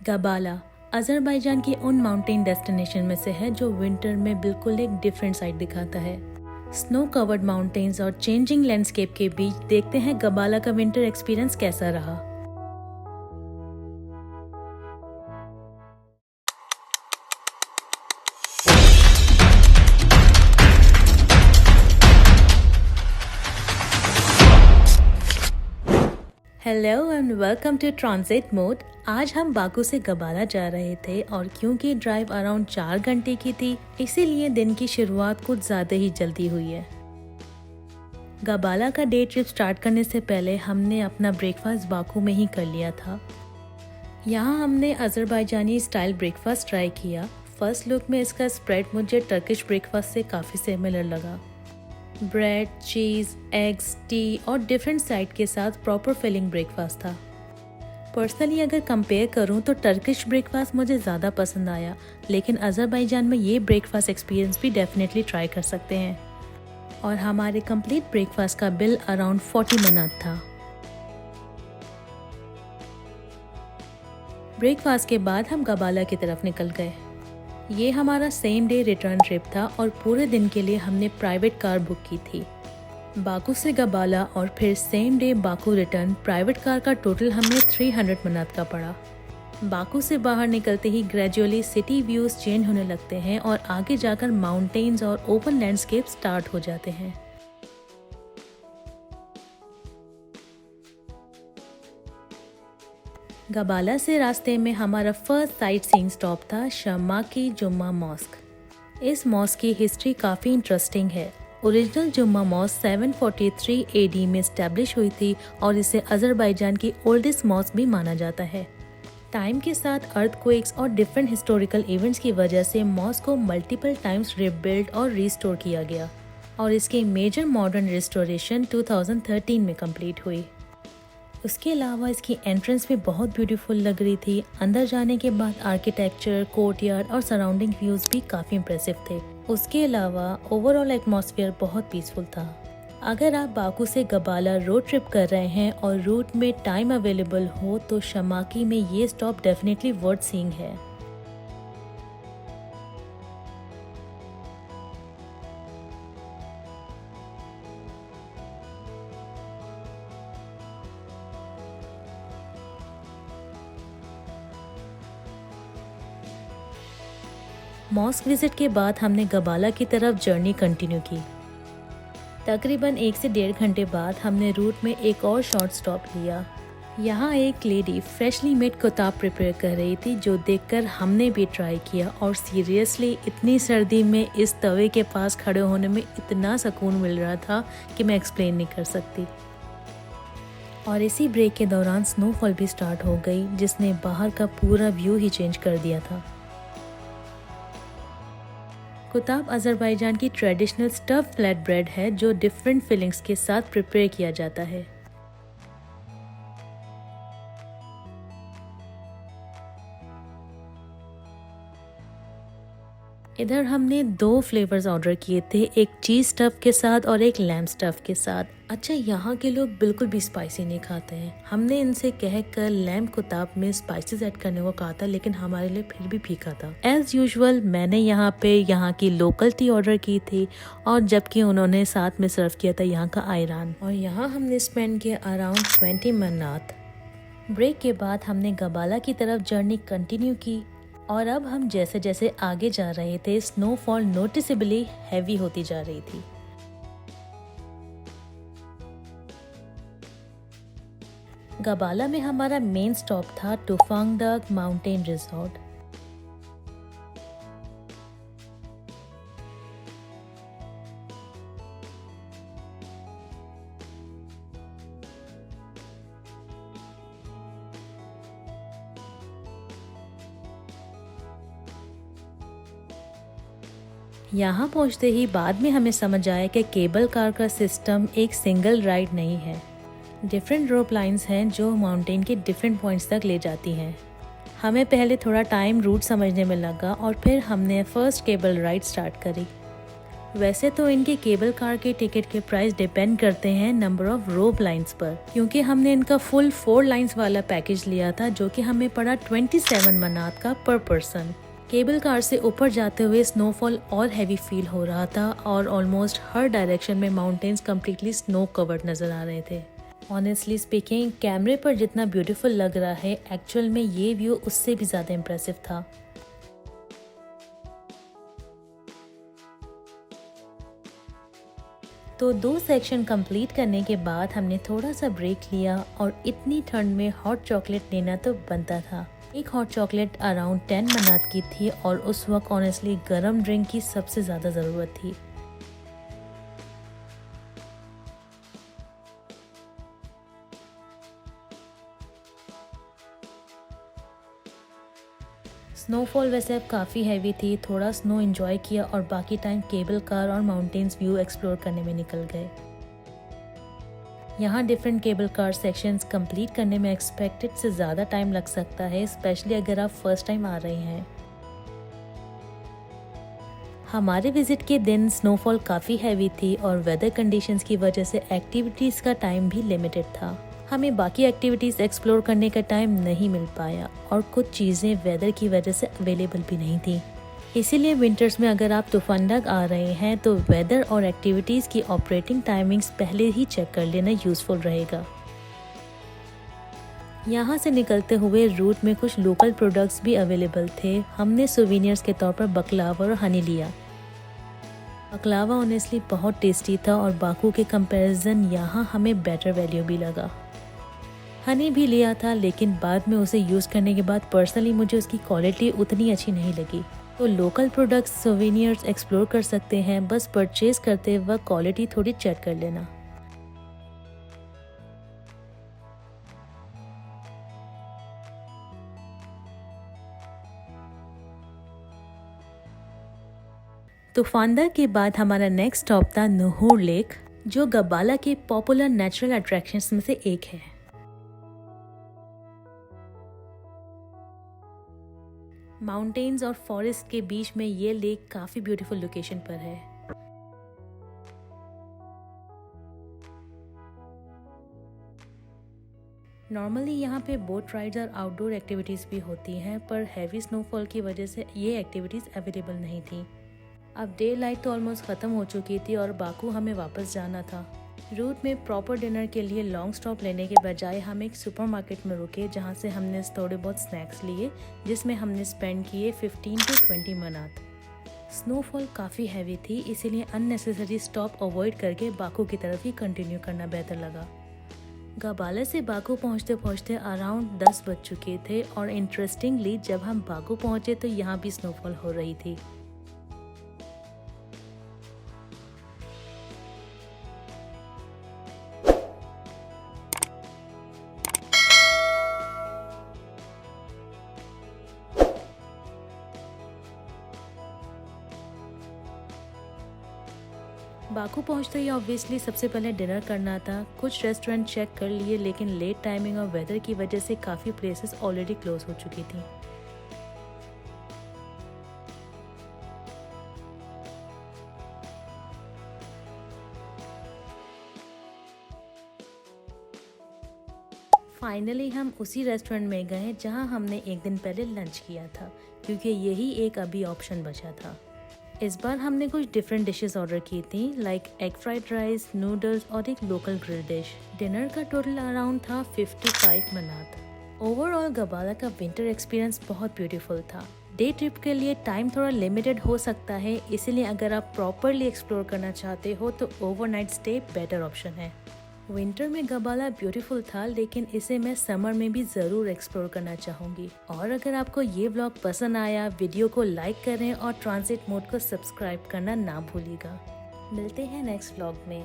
गबाला Azerbaijan की उन mountain destination में से है जो विंटर में बिल्कुल एक डिफरेंट साइड दिखाता है। स्नो कवर्ड माउंटेन्स और चेंजिंग लैंडस्केप के बीच देखते हैं गबाला का विंटर एक्सपीरियंस कैसा रहा। Hello and welcome to transit mode. आज हम बाकू से गबाला जा रहे थे और क्योंकि ड्राइव अराउंड 4 घंटे की थी, इसीलिए दिन की शुरुआत कुछ ज़्यादा ही जल्दी हुई है। गबाला का डे ट्रिप स्टार्ट करने से पहले हमने अपना ब्रेकफास्ट बाकू में ही कर लिया था। यहाँ हमने अज़रबैजानी स्टाइल ब्रेकफास्ट ट्राई किया। फर्स्ट लुक में इसका स्प्रेड मुझे टर्किश ब्रेकफास्ट से काफ़ी सिमिलर लगा। ब्रेड, चीज़, एग्स, टी और डिफरेंट साइड के साथ प्रॉपर फिलिंग ब्रेकफास्ट था। पर्सनली अगर कंपेयर करूं तो टर्किश ब्रेकफास्ट मुझे ज़्यादा पसंद आया, लेकिन अज़रबैजान में ये ब्रेकफास्ट एक्सपीरियंस भी डेफिनेटली ट्राई कर सकते हैं। और हमारे कंप्लीट ब्रेकफास्ट का बिल अराउंड 40 मनात था। ब्रेकफास्ट के बाद हम गबाला की तरफ निकल गए। ये हमारा सेम डे रिटर्न ट्रिप था और पूरे दिन के लिए हमने प्राइवेट कार बुक की थी। बाकू से गबाला और फिर same day Baku return private car का टोटल हमें 300 मनात का पड़ा। बाकू से बाहर निकलते ही ग्रेजुअली सिटी व्यूज चेंज होने लगते हैं और आगे जाकर माउंटेन्स और ओपन लैंडस्केप स्टार्ट हो जाते हैं। गबाला से रास्ते में हमारा फर्स्ट साइट सीइंग स्टॉप था शमाकी जुम्मा मॉस्क। इस मॉस्क की हिस्ट्री काफ़ी इंटरेस्टिंग है। ओरिजिनल जुम्मा मॉस्क 743 AD में इस्टेब्लिश हुई थी और इसे अज़रबैजान की ओल्डेस्ट मॉस्क भी माना जाता है। टाइम के साथ अर्थक्वेक्स और डिफरेंट हिस्टोरिकल इवेंट्स की वजह से मॉस्क को मल्टीपल टाइम्स रिबिल्ड और रिस्टोर किया गया और इसकी मेजर मॉडर्न रिस्टोरेशन 2013 में कंप्लीट हुई। उसके अलावा इसकी एंट्रेंस भी बहुत ब्यूटीफुल लग रही थी। अंदर जाने के बाद आर्किटेक्चर, कोर्टयार्ड और सराउंडिंग व्यूज भी काफ़ी इंप्रेसिव थे। उसके अलावा ओवरऑल एटमॉस्फेयर बहुत पीसफुल था। अगर आप बाकू से गबाला रोड ट्रिप कर रहे हैं और रूट में टाइम अवेलेबल हो तो शमाकी में ये स्टॉप डेफिनेटली वर्थ सीइंग है। मॉस्क विजिट के बाद हमने गबाला की तरफ जर्नी कंटिन्यू की। तकरीबन 1 से 1.5 घंटे बाद हमने रूट में एक और शॉर्ट स्टॉप लिया। यहाँ एक लेडी फ्रेशली मेड कुताब प्रिपेयर कर रही थी, जो देखकर हमने भी ट्राई किया और सीरियसली इतनी सर्दी में इस तवे के पास खड़े होने में इतना सुकून मिल रहा था कि मैं एक्सप्लेन नहीं कर सकती। और इसी ब्रेक के दौरान स्नोफॉल भी स्टार्ट हो गई, जिसने बाहर का पूरा व्यू ही चेंज कर दिया था। कुताब अज़रबैजान की ट्रेडिशनल स्टफ फ्लैट ब्रेड है जो डिफरेंट फिलिंग्स के साथ प्रिपेयर किया जाता है। इधर हमने 2 फ्लेवर्स ऑर्डर किए थे, एक चीज़ स्टफ के साथ और एक लैम्ब स्टफ के साथ। अच्छा, यहाँ के लोग बिल्कुल भी स्पाइसी नहीं खाते हैं। हमने इनसे कहकर लैम्ब कुताब में स्पाइसेस ऐड करने को कहा था, लेकिन हमारे लिए फिर भी फीका था। एज यूजुअल मैंने यहाँ पे यहाँ की लोकल टी ऑर्डर की थी और जबकि उन्होंने साथ में सर्व किया था यहाँ का आयरान। और यहाँ हमने स्पेंड किया अराउंड 20 मनात। ब्रेक के बाद हमने गबाला की तरफ जर्नी कंटिन्यू की और अब हम जैसे जैसे आगे जा रहे थे स्नोफॉल नोटिसेबली हैवी होती जा रही थी। गबाला में हमारा मेन स्टॉप था टुफांगडक माउंटेन रिजॉर्ट। यहाँ पहुँचते ही बाद में हमें समझ आया कि केबल कार का सिस्टम एक सिंगल राइड नहीं है। डिफरेंट रोप लाइन्स हैं जो माउंटेन के डिफरेंट पॉइंट्स तक ले जाती हैं। हमें पहले थोड़ा टाइम रूट समझने में लगा और फिर हमने फर्स्ट केबल राइड स्टार्ट करी। वैसे तो इनके केबल कार के टिकट के प्राइस डिपेंड करते हैं नंबर ऑफ रोप लाइंस पर, क्योंकि हमने इनका फुल 4 लाइंस वाला पैकेज लिया था जो कि हमें पड़ा 27 मनात का पर पर्सन। केबल कार से ऊपर जाते हुए स्नोफॉल और हैवी फील हो रहा था और ऑलमोस्ट हर डायरेक्शन में माउंटेन्स कम्प्लीटली स्नो कवर्ड नजर आ रहे थे। ऑनेस्टली स्पीकिंग, कैमरे पर जितना ब्यूटीफुल लग रहा है, एक्चुअल में ये व्यू उससे भी ज्यादा इम्प्रेसिव था। तो 2 सेक्शन कंप्लीट करने के बाद हमने थोड़ा सा ब्रेक लिया और इतनी ठंड में हॉट चॉकलेट लेना तो बनता था। एक हॉट चॉकलेट अराउंड 10 मनात की थी और उस वक्त ऑनेस्टली गर्म ड्रिंक की सबसे ज़्यादा ज़रूरत थी। स्नोफॉल वैसे अब काफ़ी हैवी थी, थोड़ा स्नो एंजॉय किया और बाकी टाइम केबल कार और माउंटेन्स व्यू एक्सप्लोर करने में निकल गए। यहाँ different cable car sections complete करने में एक्सपेक्टेड से ज़्यादा टाइम लग सकता है, स्पेशली अगर आप फर्स्ट टाइम आ रहे हैं। हमारे विजिट के दिन स्नोफॉल काफ़ी हैवी थी और वेदर कंडीशंस की वजह से एक्टिविटीज़ का टाइम भी लिमिटेड था। हमें बाकी एक्टिविटीज़ एक्सप्लोर करने का टाइम नहीं मिल पाया और कुछ चीज़ें वेदर की वजह से अवेलेबल भी नहीं थी। इसीलिए विंटर्स में अगर आप तुफानडग आ रहे हैं तो वेदर और एक्टिविटीज़ की ऑपरेटिंग टाइमिंग्स पहले ही चेक कर लेना यूज़फुल रहेगा। यहाँ से निकलते हुए रूट में कुछ लोकल प्रोडक्ट्स भी अवेलेबल थे। हमने सोवेनियर्स के तौर पर बकलावा और हनी लिया। बकलावा ऑनेस्टली बहुत टेस्टी था और बाकू के कंपैरिजन यहाँ हमें बेटर वैल्यू भी लगा। हनी भी लिया था, लेकिन बाद में उसे यूज़ करने के बाद पर्सनली मुझे उसकी क्वालिटी उतनी अच्छी नहीं लगी। तो लोकल प्रोडक्ट्स सोवेनियर्स एक्सप्लोर कर सकते हैं, बस परचेज करते वक्त क्वालिटी थोड़ी चेक कर लेना। तुफानदग के बाद हमारा नेक्स्ट स्टॉप था नुहूर लेक, जो गबाला के पॉपुलर नेचुरल अट्रैक्शंस में से एक है। माउंटेन्स और फॉरेस्ट के बीच में ये लेक काफी ब्यूटीफुल लोकेशन पर है। नॉर्मली यहाँ पे बोट राइड्स और आउटडोर एक्टिविटीज़ भी होती हैं, पर हैवी स्नोफॉल की वजह से ये एक्टिविटीज़ अवेलेबल नहीं थी। अब डे लाइट तो ऑलमोस्ट ख़त्म हो चुकी थी और बाकू हमें वापस जाना था। रूट में प्रॉपर डिनर के लिए लॉन्ग स्टॉप लेने के बजाय हम एक सुपरमार्केट में रुके, जहाँ से हमने थोड़े बहुत स्नैक्स लिए, जिसमें हमने स्पेंड किए 15 to 20 मनात। स्नोफॉल काफ़ी हैवी थी, इसीलिए अननेसेसरी स्टॉप अवॉइड करके बाकू की तरफ ही कंटिन्यू करना बेहतर लगा। गबाला से बाकू पहुँचते पहुँचते अराउंड 10 बज चुके थे और इंटरेस्टिंगली जब हम बाकू पहुँचे तो यहाँ भी स्नोफॉल हो रही थी। बाकू पहुंचते ही ऑब्वियसली सबसे पहले डिनर करना था। कुछ रेस्टोरेंट चेक कर लिए, लेकिन लेट टाइमिंग और वेदर की वजह से काफ़ी प्लेसेस ऑलरेडी क्लोज हो चुकी थी। फाइनली हम उसी रेस्टोरेंट में गए जहां हमने एक दिन पहले लंच किया था, क्योंकि यही एक अभी ऑप्शन बचा था। इस बार हमने कुछ डिफरेंट डिशेस ऑर्डर की थी, like egg fried rice, noodles और एक लोकल ग्रिल डिश। डिनर का टोटल अराउंड था 55 मनात। ओवरऑल गबाला का विंटर एक्सपीरियंस बहुत ब्यूटीफुल था। डे ट्रिप के लिए टाइम थोड़ा लिमिटेड हो सकता है, इसीलिए अगर आप प्रॉपरली एक्सप्लोर करना चाहते हो तो ओवरनाइट स्टे बेटर ऑप्शन है। विंटर में गबाला ब्यूटीफुल था, लेकिन इसे मैं समर में भी ज़रूर एक्सप्लोर करना चाहूँगी। और अगर आपको ये व्लॉग पसंद आया, वीडियो को लाइक करें और ट्रांजिट मोड को सब्सक्राइब करना ना भूलिएगा। मिलते हैं नेक्स्ट व्लॉग में।